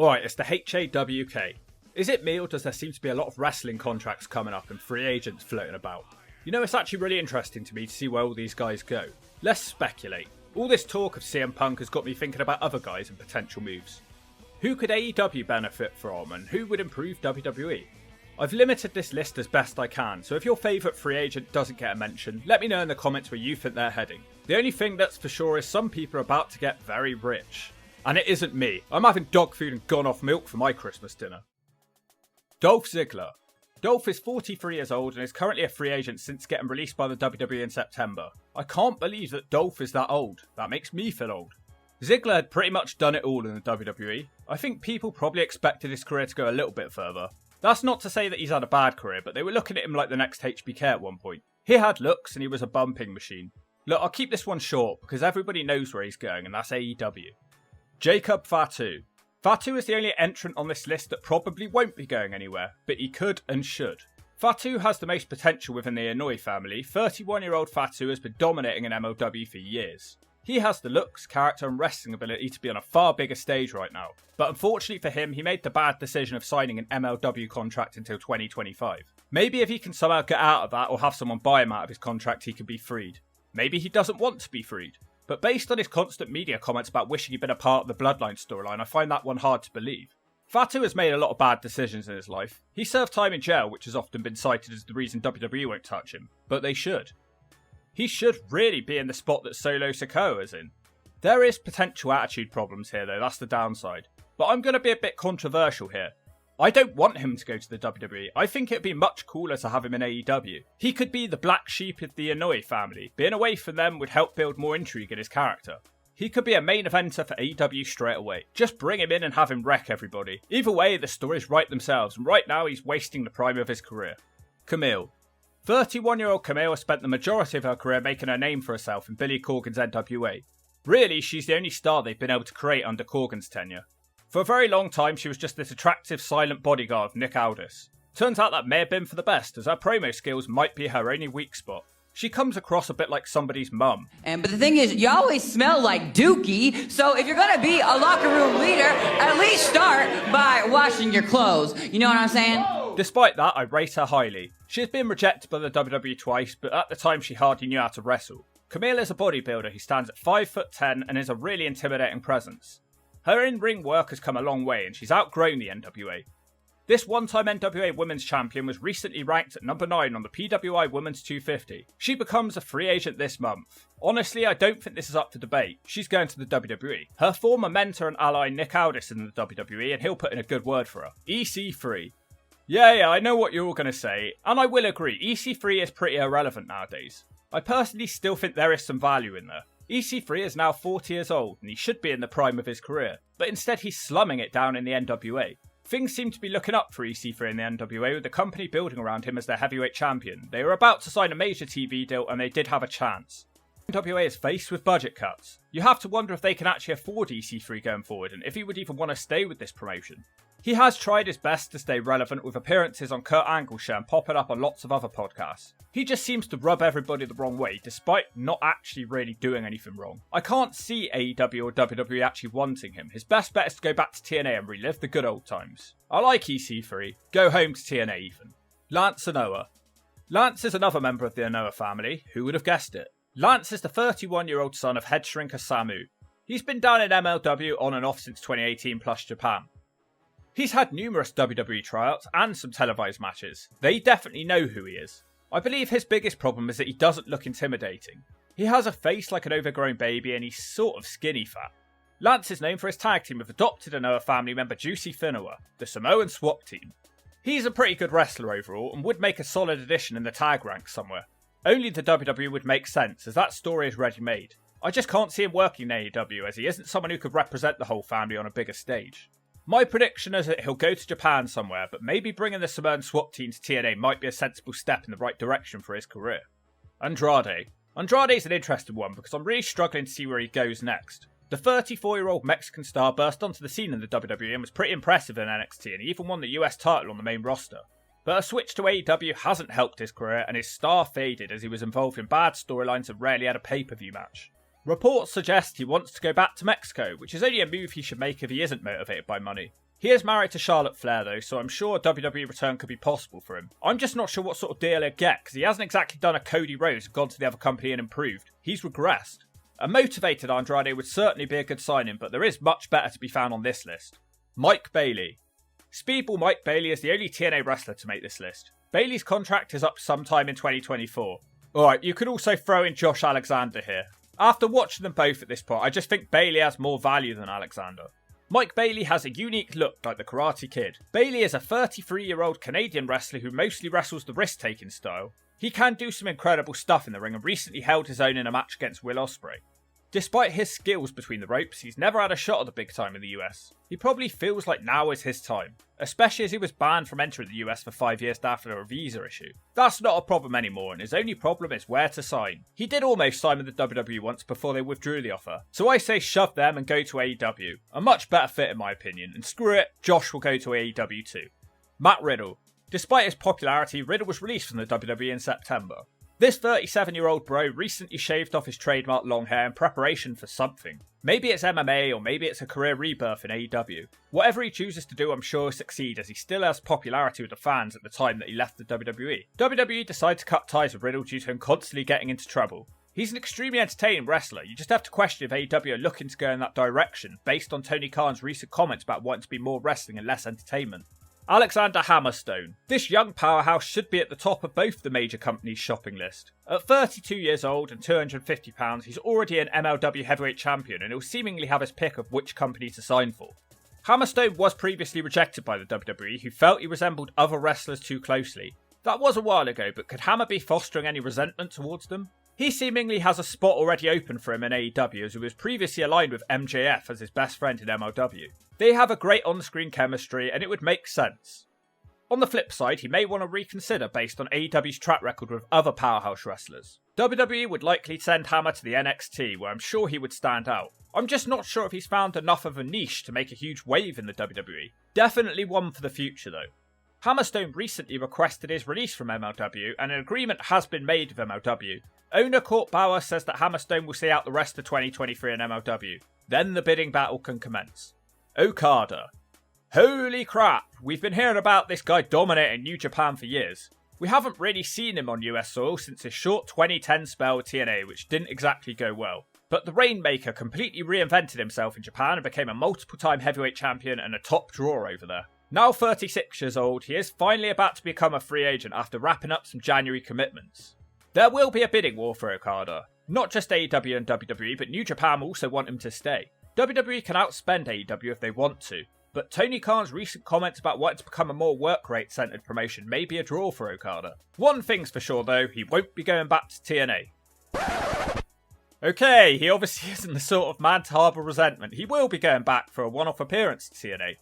Alright, it's the HAWK. Is it me, or does there seem to be a lot of wrestling contracts coming up and free agents floating about? You know, it's actually really interesting to me to see where all these guys go. Let's speculate. All this talk of CM Punk has got me thinking about other guys and potential moves. Who could AEW benefit from, and who would improve WWE? I've limited this list as best I can, so if your favourite free agent doesn't get a mention, let me know in the comments where you think they're heading. The only thing that's for sure is some people are about to get very rich. And it isn't me. I'm having dog food and gone off milk for my Christmas dinner. Dolph Ziggler. Dolph is 43 years old and is currently a free agent since getting released by the WWE in September. I can't believe that Dolph is that old. That makes me feel old. Ziggler had pretty much done it all in the WWE. I think people probably expected his career to go a little bit further. That's not to say that he's had a bad career, but they were looking at him like the next HBK at one point. He had looks and he was a bumping machine. Look, I'll keep this one short because everybody knows where he's going, and that's AEW. Jacob Fatu. Fatu is the only entrant on this list that probably won't be going anywhere, but he could and should. Fatu has the most potential within the Anoa'i family. 31-year-old Fatu has been dominating in MLW for years. He has the looks, character and wrestling ability to be on a far bigger stage right now, but unfortunately for him, he made the bad decision of signing an MLW contract until 2025. Maybe if he can somehow get out of that or have someone buy him out of his contract, he can be freed. Maybe he doesn't want to be freed. But based on his constant media comments about wishing he'd been a part of the Bloodline storyline, I find that one hard to believe. Fatu has made a lot of bad decisions in his life. He served time in jail, which has often been cited as the reason WWE won't touch him, but they should. He should really be in the spot that Solo Sikoa is in. There is potential attitude problems here though, that's the downside. But I'm going to be a bit controversial here. I don't want him to go to the WWE. I think it'd be much cooler to have him in AEW. He could be the black sheep of the Anoa'i family. Being away from them would help build more intrigue in his character. He could be a main eventer for AEW straight away. Just bring him in and have him wreck everybody. Either way, the stories write themselves, and right now he's wasting the prime of his career. Camille. 31-year-old Camille has spent the majority of her career making her name for herself in Billy Corgan's NWA. Really, she's the only star they've been able to create under Corgan's tenure. For a very long time, she was just this attractive, silent bodyguard of Nick Aldis. Turns out that may have been for the best, as her promo skills might be her only weak spot. She comes across a bit like somebody's mum. But the thing is, you always smell like Dookie, so if you're gonna be a locker room leader, at least start by washing your clothes. You know what I'm saying? Despite that, I rate her highly. She has been rejected by the WWE twice, but at the time she hardly knew how to wrestle. Camille is a bodybuilder who stands at 5'10" and is a really intimidating presence. Her in-ring work has come a long way and she's outgrown the NWA. This one-time NWA Women's Champion was recently ranked at number 9 on the PWI Women's 250. She becomes a free agent this month. Honestly, I don't think this is up for debate. She's going to the WWE. Her former mentor and ally Nick Aldis is in the WWE and he'll put in a good word for her. EC3. Yeah, I know what you're all going to say, and I will agree, EC3 is pretty irrelevant nowadays. I personally still think there is some value in there. EC3 is now 40 years old and he should be in the prime of his career, but instead he's slumming it down in the NWA. Things seem to be looking up for EC3 in the NWA with the company building around him as their heavyweight champion. They were about to sign a major TV deal and they did have a chance. NWA is faced with budget cuts. You have to wonder if they can actually afford EC3 going forward and if he would even want to stay with this promotion. He has tried his best to stay relevant with appearances on Kurt Angle's show and popping up on lots of other podcasts. He just seems to rub everybody the wrong way, despite not actually really doing anything wrong. I can't see AEW or WWE actually wanting him. His best bet is to go back to TNA and relive the good old times. I like EC3. Go home to TNA even. Lance Anoa'i. Lance is another member of the Anoa'i family. Who would have guessed it? Lance is the 31-year-old son of head shrinker Samu. He's been down in MLW on and off since 2018 plus Japan. He's had numerous WWE tryouts and some televised matches. They definitely know who he is. I believe his biggest problem is that he doesn't look intimidating. He has a face like an overgrown baby and he's sort of skinny fat. Lance is known for his tag team with adopted Anoa'i family member Juicy Finua, the Samoan swap team. He's a pretty good wrestler overall and would make a solid addition in the tag ranks somewhere. Only the WWE would make sense as that story is ready made. I just can't see him working in AEW as he isn't someone who could represent the whole family on a bigger stage. My prediction is that he'll go to Japan somewhere, but maybe bringing the Samoan swap team to TNA might be a sensible step in the right direction for his career. Andrade. Andrade's an interesting one because I'm really struggling to see where he goes next. The 34-year-old Mexican star burst onto the scene in the WWE and was pretty impressive in NXT and he even won the US title on the main roster. But a switch to AEW hasn't helped his career and his star faded as he was involved in bad storylines and rarely had a pay-per-view match. Reports suggest he wants to go back to Mexico, which is only a move he should make if he isn't motivated by money. He is married to Charlotte Flair though, so I'm sure a WWE return could be possible for him. I'm just not sure what sort of deal he'll get, because he hasn't exactly done a Cody Rhodes and gone to the other company and improved. He's regressed. A motivated Andrade would certainly be a good signing, but there is much better to be found on this list. Mike Bailey. Speedball Mike Bailey is the only TNA wrestler to make this list. Bailey's contract is up sometime in 2024. Alright, you could also throw in Josh Alexander here. After watching them both at this point, I just think Bailey has more value than Alexander. Mike Bailey has a unique look like the Karate Kid. Bailey is a 33-year-old Canadian wrestler who mostly wrestles the risk-taking style. He can do some incredible stuff in the ring and recently held his own in a match against Will Ospreay. Despite his skills between the ropes, he's never had a shot at the big time in the US. He probably feels like now is his time, especially as he was banned from entering the US for 5 years after a visa issue. That's not a problem anymore, and his only problem is where to sign. He did almost sign with the WWE once before they withdrew the offer, so I say shove them and go to AEW. A much better fit in my opinion, and screw it, Josh will go to AEW too. Matt Riddle. Despite his popularity, Riddle was released from the WWE in September. This 37-year-old bro recently shaved off his trademark long hair in preparation for something. Maybe it's MMA or maybe it's a career rebirth in AEW. Whatever he chooses to do, I'm sure he'll succeed as he still has popularity with the fans at the time that he left the WWE. WWE decided to cut ties with Riddle due to him constantly getting into trouble. He's an extremely entertaining wrestler, you just have to question if AEW are looking to go in that direction based on Tony Khan's recent comments about wanting to be more wrestling and less entertainment. Alexander Hammerstone. This young powerhouse should be at the top of both the major companies' shopping list. At 32 years old and £250, he's already an MLW heavyweight champion and he'll seemingly have his pick of which company to sign for. Hammerstone was previously rejected by the WWE, who felt he resembled other wrestlers too closely. That was a while ago, but could Hammer be fostering any resentment towards them? He seemingly has a spot already open for him in AEW, as he was previously aligned with MJF as his best friend in MLW. They have a great on-screen chemistry, and it would make sense. On the flip side, he may want to reconsider based on AEW's track record with other powerhouse wrestlers. WWE would likely send Hammer to the NXT, where I'm sure he would stand out. I'm just not sure if he's found enough of a niche to make a huge wave in the WWE. Definitely one for the future though. Hammerstone recently requested his release from MLW, and an agreement has been made with MLW. Owner Court Bauer says that Hammerstone will see out the rest of 2023 in MLW. Then the bidding battle can commence. Okada. Holy crap, we've been hearing about this guy dominating New Japan for years. We haven't really seen him on US soil since his short 2010 spell with TNA, which didn't exactly go well. But the Rainmaker completely reinvented himself in Japan and became a multiple-time heavyweight champion and a top drawer over there. Now 36 years old, he is finally about to become a free agent after wrapping up some January commitments. There will be a bidding war for Okada. Not just AEW and WWE, but New Japan also want him to stay. WWE can outspend AEW if they want to, but Tony Khan's recent comments about wanting to become a more work rate centered promotion may be a draw for Okada. One thing's for sure though, he won't be going back to TNA. Okay, he obviously isn't the sort of man to harbour resentment. He will be going back for a one-off appearance to TNA.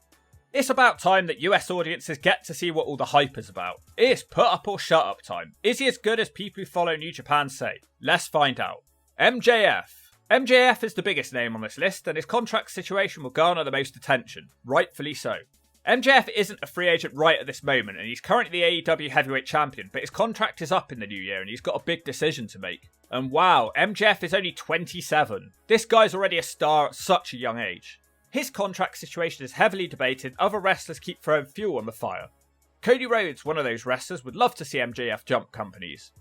It's about time that US audiences get to see what all the hype is about. It's put up or shut up time. Is he as good as people who follow New Japan say? Let's find out. MJF. MJF is the biggest name on this list, and his contract situation will garner the most attention. Rightfully so. MJF isn't a free agent right at this moment, and he's currently the AEW heavyweight champion, but his contract is up in the new year and he's got a big decision to make. And wow, MJF is only 27. This guy's already a star at such a young age. His contract situation is heavily debated, other wrestlers keep throwing fuel on the fire. Cody Rhodes, one of those wrestlers, would love to see MJF jump companies.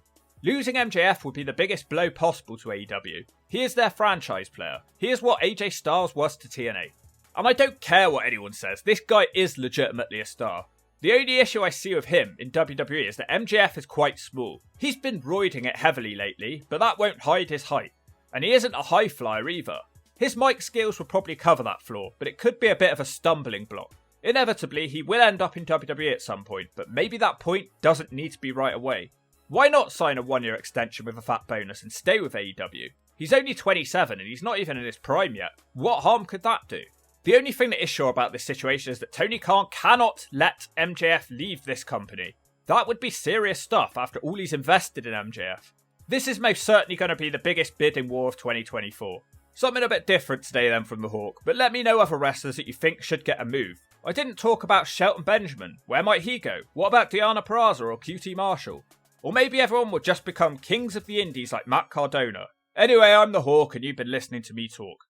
Losing MJF would be the biggest blow possible to AEW. He is their franchise player. He is what AJ Styles was to TNA. And I don't care what anyone says, this guy is legitimately a star. The only issue I see with him in WWE is that MJF is quite small. He's been roiding it heavily lately, but that won't hide his height. And he isn't a high flyer either. His mic skills will probably cover that flaw, but it could be a bit of a stumbling block. Inevitably, he will end up in WWE at some point, but maybe that point doesn't need to be right away. Why not sign a one-year extension with a fat bonus and stay with AEW? He's only 27 and he's not even in his prime yet. What harm could that do? The only thing that is sure about this situation is that Tony Khan cannot let MJF leave this company. That would be serious stuff after all he's invested in MJF. This is most certainly going to be the biggest bidding war of 2024. Something a bit different today then from the Hawk, but let me know other wrestlers that you think should get a move. I didn't talk about Shelton Benjamin. Where might he go? What about Deonna Purrazzo or QT Marshall? Or maybe everyone will just become kings of the indies like Matt Cardona. Anyway, I'm the Hawk and you've been listening to me talk.